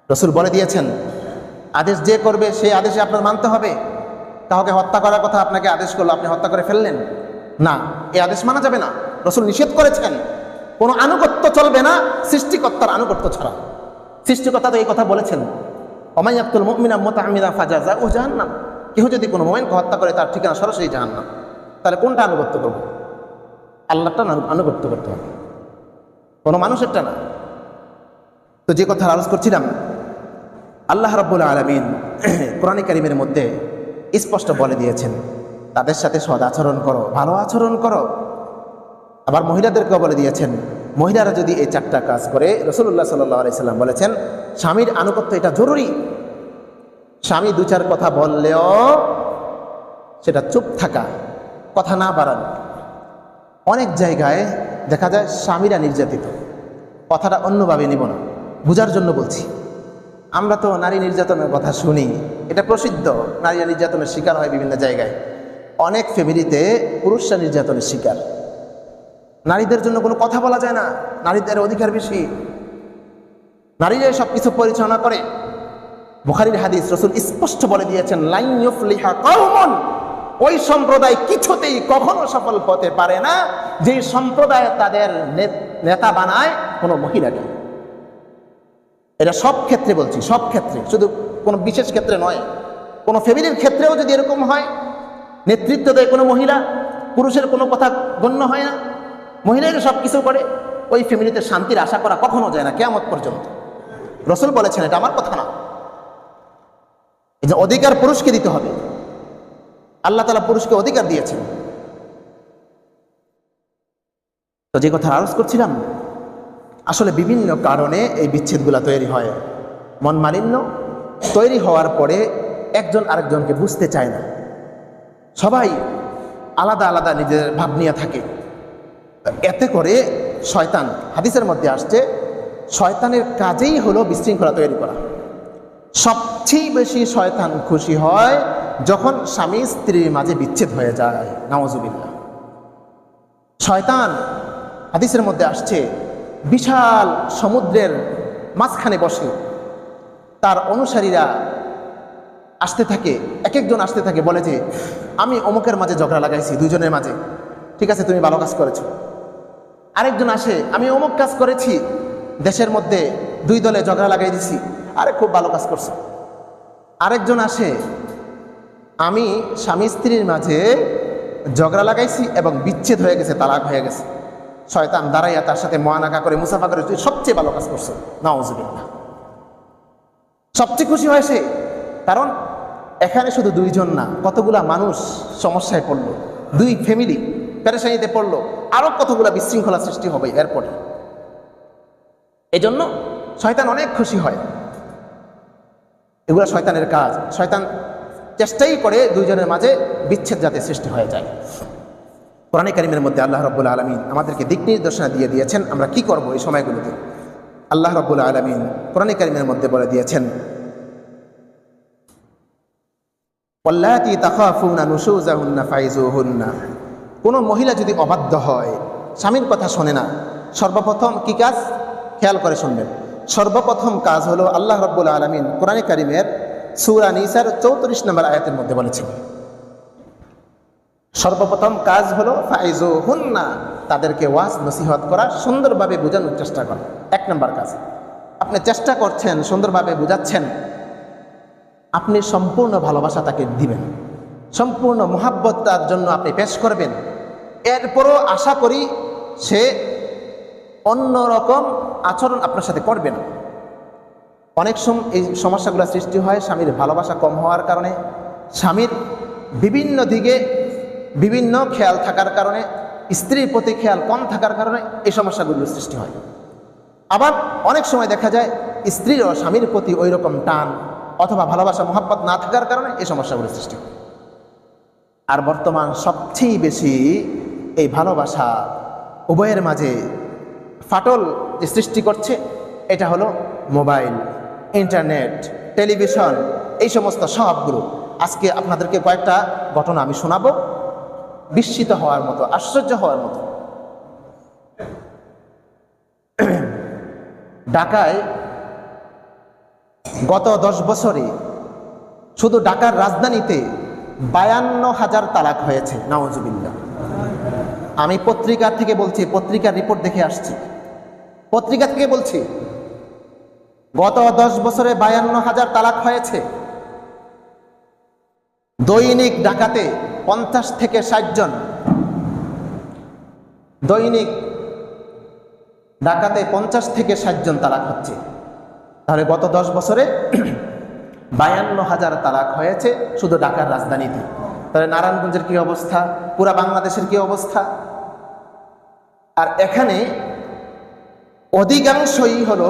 রাসূল বলে দিয়েছেন আদেশ যে করবে সেই আদেশে আপনার মানতে হবে। কাউকে হত্যা করার কথা আপনাকে আদেশ করলো, আপনি হত্যা করে ফেললেন, না, এই আদেশ মানা যাবে না। রাসূল নিষেধ করেছেন কোনো আনুগত্য চলবে না সৃষ্টিকর্তার আনুগত্য ছাড়া। সৃষ্টিকর্তা তো এই কথা বলেছেন, ওয়া ইয়াকতুল মুমিনা মুতাআম্মিদান ফাজাযাউহু জাহান্নাম, কেউ যদি কোনো মুমিনকে হত্যা করে তার ঠিকানা সরাসরি জাহান্নাম। তাহলে কোনটা আনুগত্য করব? আল্লাহটা আনুগত্য করতে হবে, কোনো মানুষেরটা না। তো যে কথা আলোচনা করছিলাম, আল্লাহ রাব্বুল আলামিন কোরআনে কারীমের মধ্যে স্পষ্ট বলে দিয়েছেন তাদের সাথে সদ আচরণ করো, ভালো আচরণ করো। আবার মহিলাদেরকেও বলে দিয়েছেন মহিলারা যদি এই 4টা কাজ করে, রাসূলুল্লাহ সাল্লাল্লাহু আলাইহি সাল্লাম বলেছেন স্বামীর আনুগত্য এটা জরুরি। স্বামী 2-4 কথা বললেও সেটা চুপ থাকা, কথা না বাড়ানো। অনেক জায়গায় দেখা যায় স্বামীরা নির্যাতিত, কথাটা অন্যভাবে নিব না, বোঝার জন্য বলছি। আমরা তো নারী নির্যাতনের কথা শুনি, এটা প্রসিদ্ধ, নারীরা নির্যাতনের শিকার হয় বিভিন্ন জায়গায়। অনেক ফ্যামিলিতে পুরুষরা নির্যাতনের শিকার, নারীদের জন্য কোনো কথা বলা যায় না, নারীদের অধিকার বেশি, নারীরাই সব কিছু পরিচালনা করে। বুখারীর হাদিস, রাসূল স্পষ্ট বলে দিয়েছেন লা ইউফলিহা কওমুন, ওই সম্প্রদায় কিছুতেই কখনো সফল হতে পারে না যে সম্প্রদায় তাদের নেতা বানায় কোনো মহিলাকে। এটা সব ক্ষেত্রে বলছি, সব ক্ষেত্রে, শুধু কোনো বিশেষ ক্ষেত্রে নয়। কোনো ফ্যামিলির ক্ষেত্রেও যদি এরকম হয়, নেতৃত্ব দেয় কোনো মহিলা, পুরুষের কোনো কথা গণ্য হয় না, মহিলারা সব কিছু করে, ওই ফ্যামিলিতে শান্তির আশা করা কখনো যায় না কিয়ামত পর্যন্ত। রাসূল বলেছেন, এটা আমার কথা না। এই যে অধিকার পুরুষকে দিতে হবে, আল্লাহ তাআলা পুরুষকে অধিকার দিয়েছেন। তো যে কথা আলোচনা করছিলাম, আসলে বিভিন্ন কারণে এই বিচ্ছেদগুলো তৈরি হয়। মন মালিন্য তৈরি হওয়ার পরে একজন আরেকজনকে বুঝতে চায় না, সবাই আলাদা আলাদা নিজের ভাব নিয়ে থাকে। এতে করে শয়তান, হাদিসের মধ্যে আসছে, শয়তানের কাজেই হলো বিশৃঙ্খলা তৈরি করা। সবচেয়ে বেশি শয়তান খুশি হয় যখন স্বামী স্ত্রীর মাঝে বিচ্ছেদ হয়ে যায়। নাউজুবিল্লাহ। শয়তান, হাদিসের মধ্যে আসছে, বিশাল সমুদ্রের মাঝখানে বসে তার অনুসারীরা আসতে থাকে, এক একজন আসতে থাকে, বলে যে আমি অমুকের মাঝে ঝগড়া লাগাইছি, 2 জনের মাঝে, ঠিক আছে তুমি ভালো কাজ করেছো। আরেকজন আসে, আমি অমুক কাজ করেছি, দেশের মধ্যে 2 দলে ঝগড়া লাগাই দিছি, আরে খুব ভালো কাজ করছো। আরেকজন আসে, আমি স্বামী স্ত্রীর মাঝে ঝগড়া লাগাইছি এবং বিচ্ছেদ হয়ে গেছে, তালাক হয়ে গেছে। শয়তান দাঁড়াইয়া তার সাথে মুআনাকা করে, মুসাফা করে, তুই সবচেয়ে ভালো কাজ করছো। নাউজুবিল্লাহ। সবচেয়ে খুশি হয় সে, কারণ এখানে শুধু 2 জন না, কতগুলা মানুষ সমস্যায় পড়লো, 2 ফ্যামিলি পেরেশানিতে পড়লো, আরো কতগুলা বিশৃঙ্খলা সৃষ্টি হবে এরপরে। এই জন্য শয়তান অনেক খুশি হয়। এগুলো শয়তানের কাজ। শয়তান চেষ্টাই করে 2 জনের মাঝে বিচ্ছেদ যাতে সৃষ্টি হয়ে যায়। কোরআনে কারিমের মধ্যে আল্লাহ রাব্বুল আলামিন আমাদেরকে দিক নির্দেশনা দিয়ে দিয়েছেন আমরা কি করব এই সময়গুলোতে। আল্লাহ রাব্বুল আলামিন কোরআনে কারিমের মধ্যে বলে দিয়েছেন, ওয়াল্লাতী তাখাফুনা নুশুযাহুন্না ফাইযুহুন্না। কোনো মহিলা যদি অবাধ্য হয়, স্বামীর কথা শোনে না, সর্বপ্রথম কি কাজ খেয়াল করে শুনবেন। সর্বপ্রথম কাজ হলো আল্লাহ রাব্বুল আলামিন কোরআনে কারিমের সূরা নিসার 34 নম্বর আয়াতের মধ্যে বলেছেন, সর্বপ্রথম কাজ হলো ফাইযুহুন্না, তাদেরকে ওয়াজ নসিহত করা, সুন্দরভাবে বোঝানোর চেষ্টা করা। এক নম্বর কাজ। আপনি চেষ্টা করছেন, সুন্দরভাবে বোঝাচ্ছেন, আপনি সম্পূর্ণ ভালোবাসা তাকে দিবেন, সম্পূর্ণ মুহাব্বত তার জন্য আপনি পেশ করবেন। এরপরও আশা করি সে অন্যরকম আচরণ আপনার সাথে করবে না। অনেক সময় এই সমস্যাগুলো সৃষ্টি হয় স্বামীর ভালোবাসা কম হওয়ার কারণে, স্বামীর বিভিন্ন দিকে বিভিন্ন খেয়াল থাকার কারণে, স্ত্রীর প্রতি খেয়াল কম থাকার কারণে এই সমস্যাগুলো সৃষ্টি হয়। আবার অনেক সময় দেখা যায় স্ত্রীরও স্বামীর প্রতি ওই রকম টান অথবা ভালোবাসা মহব্বত না থাকার কারণে এই সমস্যাগুলো সৃষ্টি হয়। আর বর্তমান সবচেয়ে বেশি এই ভালোবাসা উভয়ের মাঝে ফাটল যে সৃষ্টি করছে এটা হলো মোবাইল, ইন্টারনেট, টেলিভিশন, এই সমস্ত সবগুলো। আজকে আপনাদেরকে কয়েকটা ঘটনা আমি শোনাবো, বিস্মিত হওয়ার মতো, আশ্চর্য হওয়ার মতো। ঢাকায় গত 10 বছরে শুধু ঢাকার রাজধানীতে 52,000 তালাক হয়েছে। নাউজুবিল্লাহ। আমি পত্রিকা থেকে বলছি, পত্রিকার রিপোর্ট দেখে আসছি, পত্রিকা থেকে বলছি গত 10 বছরে 52,000 তালাক হয়েছে। দৈনিক ঢাকাতে 50 থেকে 60 জন, দৈনিক ঢাকাতে 50 থেকে 60 জন তালাক হচ্ছে। তাহলে গত 10 বছরে 52,000 তালাক হয়েছে শুধু ঢাকার রাজধানীতে। তাহলে নারায়ণগঞ্জের কি অবস্থা, পুরা বাংলাদেশের কি অবস্থা? আর এখানে অধিকাংশই হলো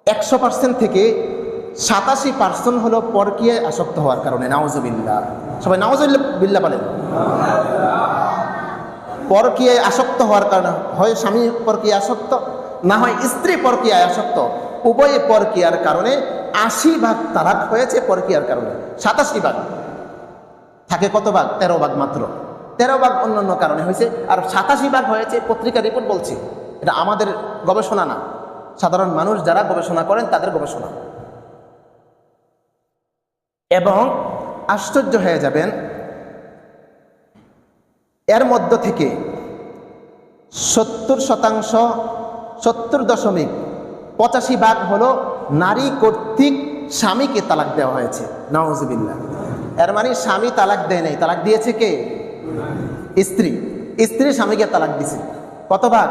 100% থেকে 87% হলো পরকীয়ায় আসক্ত হওয়ার কারণে। নাউজুবিল্লাহ। সবাই নাউজুবিল্লাহ বলেন। পরকীয়ায় আসক্ত হওয়ার কারণে, হয় স্বামী পরকীয়ায় আসক্ত, না হয় স্ত্রী পরকীয়ায় আসক্ত। উভয়ে পরকীয়ার কারণে 80% তালাক হয়েছে পরকীয়ার কারণে। 87% থাকে কত ভাগ? 13% মাত্র। 13% অন্যান্য কারণে হয়েছে, আর 87% হয়েছে পত্রিকা রিপোর্ট বলছে। এটা আমাদের গবেষণা না, সাধারণ মানুষ যারা গবেষণা করেন তাদের গবেষণা। এবং আশ্চর্য হয়ে যাবেন, এর মধ্য থেকে 70.85% হলো নারী কর্তৃক স্বামীকে তালাক দেওয়া হয়েছে। নাউজুবিল্লাহ। এর মানে স্বামী তালাক দেয় নাই, তালাক দিয়েছে কে? স্ত্রী। স্ত্রী স্বামীকে তালাক দিছে। কত ভাগ?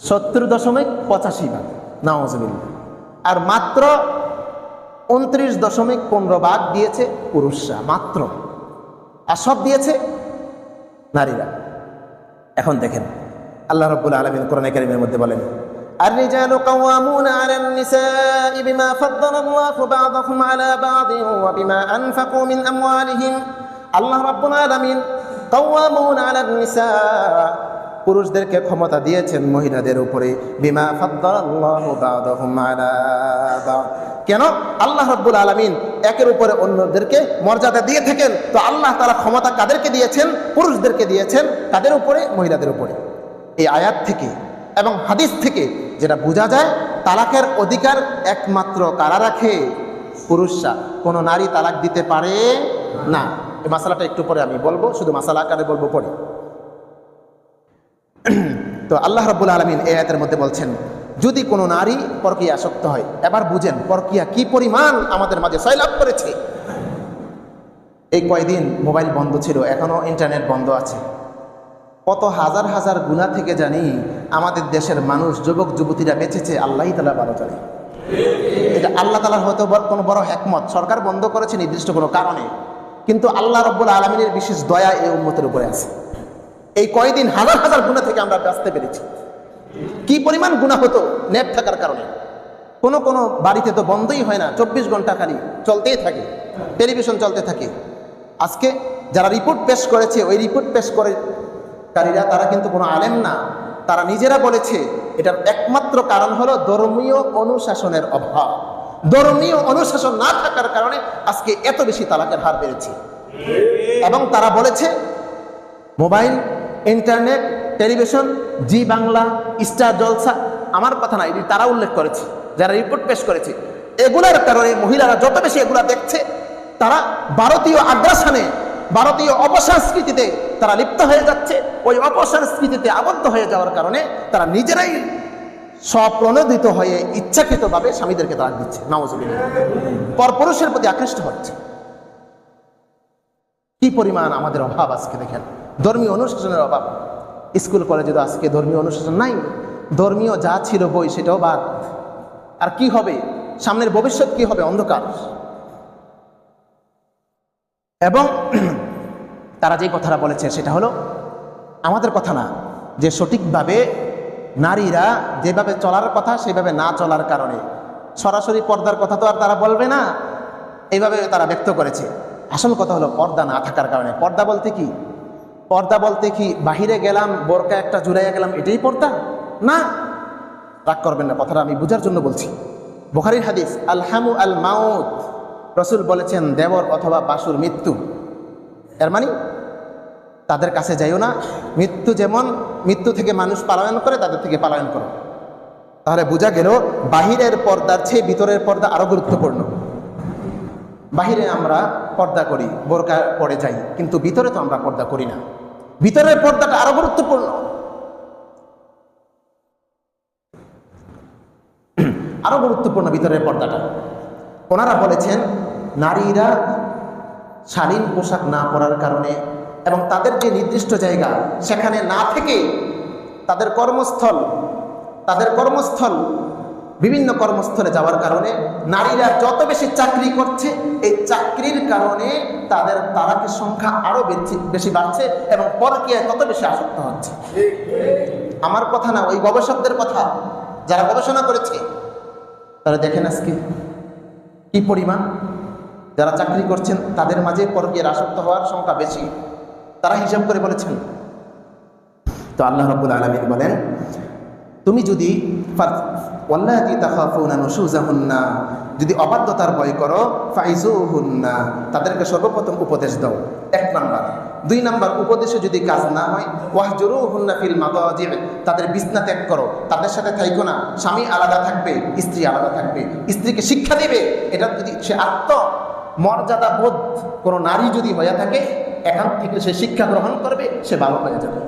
70.85%। নাউজুবিল্লাহ। আর মাত্র 29.15% দিয়েছে পুরুষরা, মাত্র। আর সব দিয়েছে নারীরা। এখন দেখেন আল্লাহ রাব্বুল আলামিন কোরআনে কারীমের মধ্যে বলেন, الرجال قوامون على النساء بما فضل الله بعضهم على بعض وبما أنفقوا من أموالهم। আল্লাহ রাব্বুল আলামিন قوامون على النساء, পুরুষদেরকে ক্ষমতা দিয়েছেন মহিলাদের উপরে। বিমা ফাদ্দালাল্লাহু বা'দাহুম আলা বা'দ। কেন? আল্লাহ রাব্বুল আলামিন একের উপরে অন্যদেরকে মর্যাদা দিয়ে থাকেন। তো আল্লাহ তাআলা ক্ষমতা কাদেরকে দিয়েছেন? পুরুষদেরকে দিয়েছেন। কাদের উপরে? মহিলাদের উপরে। এই আয়াত থেকে এবং হাদিস থেকে যেটা বোঝা যায়, তালাকের অধিকার একমাত্র কারা রাখে? পুরুষরা। কোনো নারী তালাক দিতে পারে না। এই মাসালাটা একটু পরে আমি বলবো, শুধু মাসালা আকারে বলবো পরে। তো আল্লাহ রাব্বুল আলামিন এই আয়াতের মধ্যে বলছেন, যদি কোনো নারী পরকীয়া আসক্ত হয়, এবার বুঝেন পরকীয়া কি পরিমাণ আমাদের মাঝে সয়লাভ করেছে। এই কয়দিন মোবাইল বন্ধ ছিল, এখনো ইন্টারনেট বন্ধ আছে। কত হাজার হাজার গুনাহ থেকে জানি আমাদের দেশের মানুষ, যুবক যুবতীরা বেঁচেছে। আল্লাহই তাআলা ভালো জানে। এটা আল্লাহ তাআলার হয়তো কোনো বড় হিকমত। সরকার বন্ধ করেছে নির্দিষ্ট কোনো কারণে, কিন্তু আল্লাহ রাব্বুল আলামিনের বিশেষ দয়া এই উম্মতের উপরে আছে। এই কয়দিন হাজার হাজার গুনাহ থেকে আমরা বাঁচতে পেরেছি। কি পরিমাণ গুনাহ হতো নেট থাকার কারণে। কোনো কোনো বাড়িতে তো বন্ধই হয় না, 24 ঘন্টা খালি চলতেই থাকে, টেলিভিশন চলতে থাকে। আজকে যারা রিপোর্ট পেশ করেছে, ওই রিপোর্ট পেশ কারীরা তারা কিন্তু কোনো আলেম না, তারা নিজেরা বলেছে এটার একমাত্র কারণ হলো ধর্মীয় অনুশাসনের অভাব। ধর্মীয় অনুশাসন না থাকার কারণে আজকে এত বেশি তালাকের হার বেড়েছে। এবং তারা বলেছে মোবাইল, ইন্টারনেট, টেলিভিশন, জি বাংলা, স্টার জলসা, আমার কথা না, এটি তারা উল্লেখ করেছে যারা রিপোর্ট পেশ করেছে। এগুলার কারণে মহিলারা যত বেশি এগুলা দেখছে, তারা ভারতীয় আগ্রাসনে, ভারতীয় অপসংস্কৃতিতে তারা লিপ্ত হয়ে যাচ্ছে। ওই অপসংস্কৃতিতে আবদ্ধ হয়ে যাওয়ার কারণে তারা নিজেরাই স্বপ্রণোদিত হয়ে ইচ্ছাকৃতভাবে স্বামীদেরকে তালাক দিচ্ছে, নাউজুবিল্লাহ, পরপুরুষের প্রতি আকৃষ্ট হচ্ছে। কি পরিমাণ আমাদের অভাব আজকে দেখেন, ধর্মীয় অনুশাসনের অভাব। স্কুল কলেজে তো আজকে ধর্মীয় অনুশাসন নাই, ধর্মীয় যা ছিল বই সেটাও বাদ। আর কি হবে, সামনের ভবিষ্যৎ কি হবে, অন্ধকার। এবং তারা যে কথাটা বলেছে সেটা হলো আমাদের কথা না, যে সঠিকভাবে নারীরা যেভাবে চলার কথা সেভাবে না চলার কারণে সরাসরি পর্দার কথা তো আর তারা বলবে না, এইভাবে তারা ব্যক্ত করেছে। আসল কথা হলো পর্দা না থাকার কারণে। পর্দা বলতে কি? পর্দা বলতে কি বাহিরে গেলাম বোরকা একটা জুড়াইয়া গেলাম, এটাই পর্দা না? রাগ করবেন না, কথাটা আমি বুঝার জন্য বলছি। বুখারীর হাদিস, আল হামু আল মাউত, রাসূল বলেছেন দেবর অথবা বাসুর মৃত্যু। এর মানে তাদের কাছে যাইও না, মৃত্যু যেমন মৃত্যু থেকে মানুষ পালায়ন করে, তাদের থেকে পালায়ন করো। তাহলে বোঝা গেল বাহিরের পর্দার চেয়ে ভিতরের পর্দা আরো গুরুত্বপূর্ণ। বাহিরে আমরা পর্দা করি, বোরকা পরে যাই, কিন্তু ভিতরে তো আমরা পর্দা করি না। ভিতরের পর্দাটা আরো গুরুত্বপূর্ণ। আরো গুরুত্বপূর্ণ ভিতরের পর্দাটা। ওনারা বলেছেন নারীরা শালীন পোশাক না পরার কারণে এবং তাদের যে নির্দিষ্ট জায়গা সেখানে না থেকে তাদের কর্মস্থল বিভিন্ন কর্মস্থলে যাওয়ার কারণে নারীরা যত বেশি চাকরি করছে, এই চাকরির কারণে তাদের তালাকের সংখ্যা আরো বেশি বাড়ছে এবং পরকীয়ায় তত বেশি আসক্ত হচ্ছে। আমার কথা না, ওই গবেষকদের কথা, যারা গবেষণা করেছে। তারা দেখেন আজকে কি পরিমাণ যারা চাকরি করছেন তাদের মাঝে পরকীয়ার আসক্ত হওয়ার সংখ্যা বেশি, তারা হিসাব করে বলেছেন। তো আল্লাহ রাব্বুল আলামিন বলেন, তুমি যদি ওয়াল্লাতী তাখাফুনা নুশুযাহুন্না, যদি অবাধ্যতার ভয় করো, ফাইজুহুন্না, তাদেরকে সর্বপ্রথম উপদেশ দাও, 1 নাম্বার। 2 নাম্বার, উপদেশে যদি কাজ না হয়, ওয়াহজুরুহুন্না ফিল মাদাজি', তাদের বিছনা ত্যাগ করো, তাদের সাথে থাইকো না। স্বামী আলাদা থাকবে, স্ত্রী আলাদা থাকবে, স্ত্রীকে শিক্ষা দিবে। এটা যদি সে আত্মমর্যাদা বোধ কোনো নারী যদি হয়ে থাকে, এখান থেকে সে শিক্ষা গ্রহণ করবে, সে ভালো হয়ে যাবে।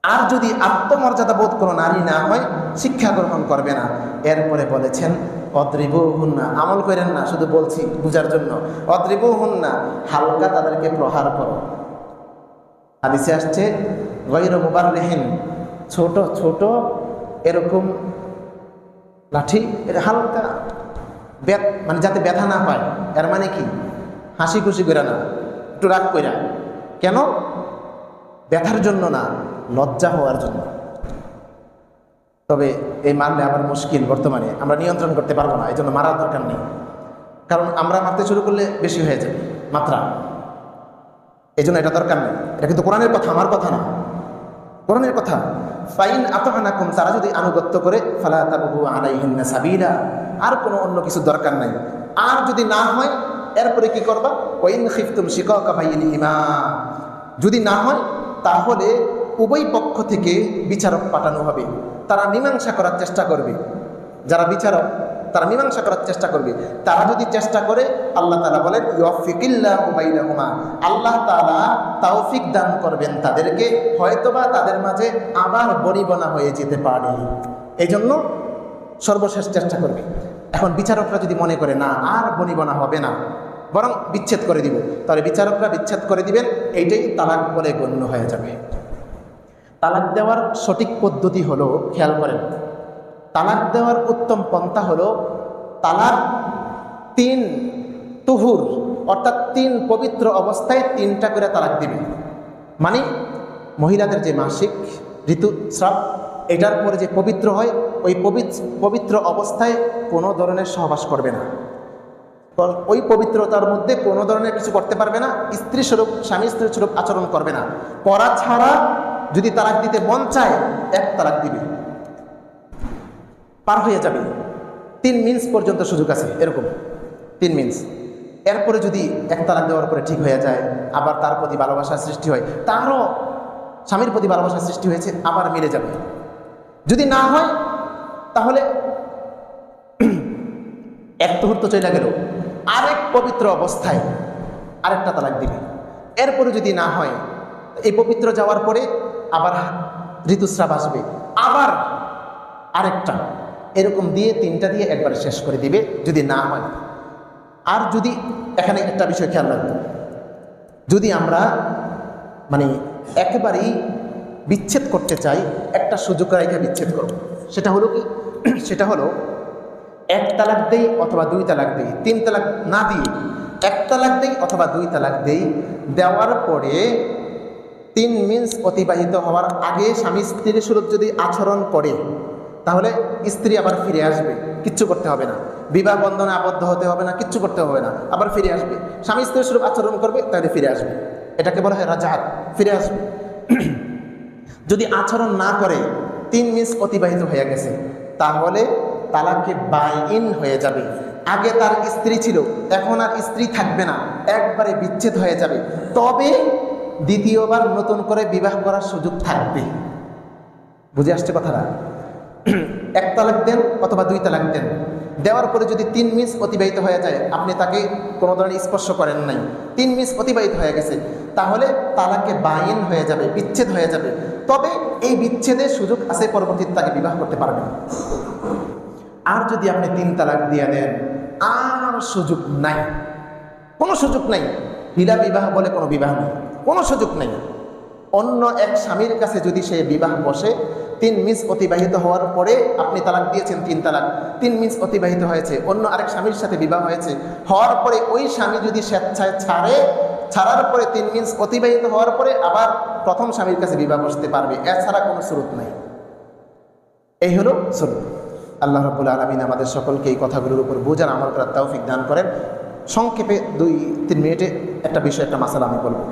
আর যদি আত্মমর্যাদা বোধ কোনো নারী না হয়, শিক্ষা গ্রহণ করবে না। এরপরে বলেছেন অদ্রিবুহুন্না, আমল করেন না, শুধু বলছি বুঝার জন্য। অদ্রিবুহুন্না, হালকা তাদেরকে প্রহার করো। হাদিসে আসছে গায়রু মুবাররিহিন, ছোট ছোট এরকম লাঠি, এটা হালকা মানে যাতে ব্যথা না পায়। এর মানে কি? হাসি খুশি করে না, একটু রাগ কইরা। কেন? ব্যথার জন্য না, লজ্জা হওয়ার জন্য। তবে এই মারলে আবার মুশকিল, বর্তমানে আমরা নিয়ন্ত্রণ করতে পারবো না, এই জন্য মারার দরকার নেই। কারণ আমরা মারতে শুরু করলে বেশি হয়ে যাবে মাত্রা, এই জন্য এটা দরকার নেই। এটা কিন্তু কোরআনের কথা, আমার কথা না, কোরআনের কথা। ফাইন আতআনাকুম, তারা যদি আনুগত্য করে, ফালা তাবগু আলাইহিন্না সাবিলা, আর কোনো অন্য কিছু দরকার নাই। আর যদি না হয়, এরপরে কি করবা? ওয়াইন খিফতুম শিকাকা বাইনিহিমা, যদি না হয় তাহলে উভয় পক্ষ থেকে বিচারক পাঠানো হবে, তারা মীমাংসা করার চেষ্টা করবে। যারা বিচারক তারা মীমাংসা করার চেষ্টা করবে। তারা যদি চেষ্টা করে, আল্লাহ তাআলা বলেন ইউফিকিল্লাহু বাইনাহুমা, আল্লাহ তাআলা তৌফিক দান করবেন তাদেরকে, হয়তোবা তাদের মাঝে আবার বনিবনা হয়ে যেতে পারে। এই জন্য সর্বশেষ চেষ্টা করবে। এখন বিচারকরা যদি মনে করে না আর বনিবনা হবে না, বরং বিচ্ছেদ করে দিব, তাহলে বিচারকরা বিচ্ছেদ করে দিবেন, এইটাই তালাক বলে গণ্য হয়ে যাবে। তালাক দেওয়ার সঠিক পদ্ধতি হলো, খেয়াল করেন, তালাক দেওয়ার উত্তম পন্থা হলো তালাক 3 তুহুর, অর্থাৎ 3 পবিত্র অবস্থায় 3টা করে তালাক দিবে। মানে মহিলাদের যে মাসিক ঋতুস্রাব, এটার পরে যে পবিত্র হয়, ওই পবিত্র অবস্থায় কোনো ধরনের সহবাস করবে না। ওই পবিত্রতার মধ্যে কোনো ধরনের কিছু করতে পারবে না, স্ত্রী স্বরূপ স্বামী স্ত্রী স্বরূপ আচরণ করবে না। করা ছাড়া যদি তালাক দিতে মন চায় এক তালাক দিবে, পার হয়ে যাবে। 3 মিনিট পর্যন্ত সুযোগ আছে, এরকম 3 মিনিট। এরপরে যদি এক তালাক দেওয়ার পরে ঠিক হয়ে যায়, আবার তার প্রতি ভালোবাসার সৃষ্টি হয়, তারও স্বামীর প্রতি ভালোবাসার সৃষ্টি হয়েছে, আবার মিলে যাবে। যদি না হয় তাহলে এক মুহূর্ত চলে গেল, আরেক পবিত্র অবস্থায় আরেকটা তালাক দিবে। এরপরে যদি না হয়, এই পবিত্র যাওয়ার পরে আবার ঋতুস্রাব আসবে, আবার আরেকটা, এরকম দিয়ে 3টা দিয়ে একবারে শেষ করে দিবে যদি না হয়। আর যদি এখানে একটা বিষয় খেয়াল রাখবো, যদি আমরা মানে একেবারেই বিচ্ছেদ করতে চাই, একটা সুযোগ রেখে বিচ্ছেদ করব। সেটা হলো কি? সেটা হলো 1 তালাক দেই অথবা 2 তালাক দেই, 3 তালাক না দিয়ে 1 তালাক দেই অথবা 2 তালাক দেই। দেওয়ার পরে 3 মিনিট অতিবাহিত হওয়ার আগে স্বামী স্ত্রীর স্বরূপ যদি আচরণ করে, তাহলে স্ত্রী আবার ফিরে আসবে, কিচ্ছু করতে হবে না, বিবাহ বন্ধনে আবদ্ধ হতে হবে না, কিচ্ছু করতে হবে না, আবার ফিরে আসবে। স্বামী স্ত্রীর স্বরূপ আচরণ করবে, তাহলে ফিরে আসবে। এটাকে বলা হয় রাজাহাত, ফিরে আসবে। যদি আচরণ না করে 3 মিনিট অতিবাহিত হয়ে গেছে, তাহলে তালাকে বাইন হয়ে যাবে। আগে তার স্ত্রী ছিল, এখন আর স্ত্রী থাকবে না, একবারে বিচ্ছেদ হয়ে যাবে। তবে দ্বিতীয়বার নতুন করে বিবাহ করার সুযোগ থাকবে। বুঝে আসছে কথাটা? 1 তালাক দেন অথবা 2 তালাক দেন, দেওয়ার পরে যদি 3 মিনিট অতিবাহিত হয়ে যায়, আপনি তাকে কোনো ধরনের স্পর্শ করেন নাই, 3 মিনিট অতিবাহিত হয়ে গেছে, তাহলে তালাকে বাইন হয়ে যাবে, বিচ্ছেদ হয়ে যাবে। তবে এই বিচ্ছেদের সুযোগ আছে, পরবর্তীতে তাকে বিবাহ করতে পারবেন। আর যদি আপনি 3 তালাক দিয়ে দেন, আর সুযোগ নাই, কোনো সুযোগ নাই। হীরা বিবাহ বলে কোনো বিবাহ নেই, কোনো সুযোগ নেই। অন্য এক স্বামীর কাছে যদি সে বিবাহ বসে, 3 মিনিট অতিবাহিত হওয়ার পরে আপনি তালাক দিয়েছেন, 3 তালাক, 3 মিনিট অতিবাহিত হয়েছে, অন্য আরেক স্বামীর সাথে বিবাহ হয়েছে, হওয়ার পরে ওই স্বামী যদি স্বেচ্ছায় ছাড়ার পরে 3 মিনিট অতিবাহিত হওয়ার পরে আবার প্রথম স্বামীর কাছে বিবাহ বসতে পারবে, এছাড়া কোনো সুরত নাই। এই হলো সুরত। আল্লাহ রাব্বুল আলামিন আমাদের সকলকে এই কথাগুলোর উপর বোঝার আমল করার তৌফিক দান করেন। সংক্ষেপে 2-3 মিনিটে একটা বিষয়, একটা মাসালা আমি বলবো।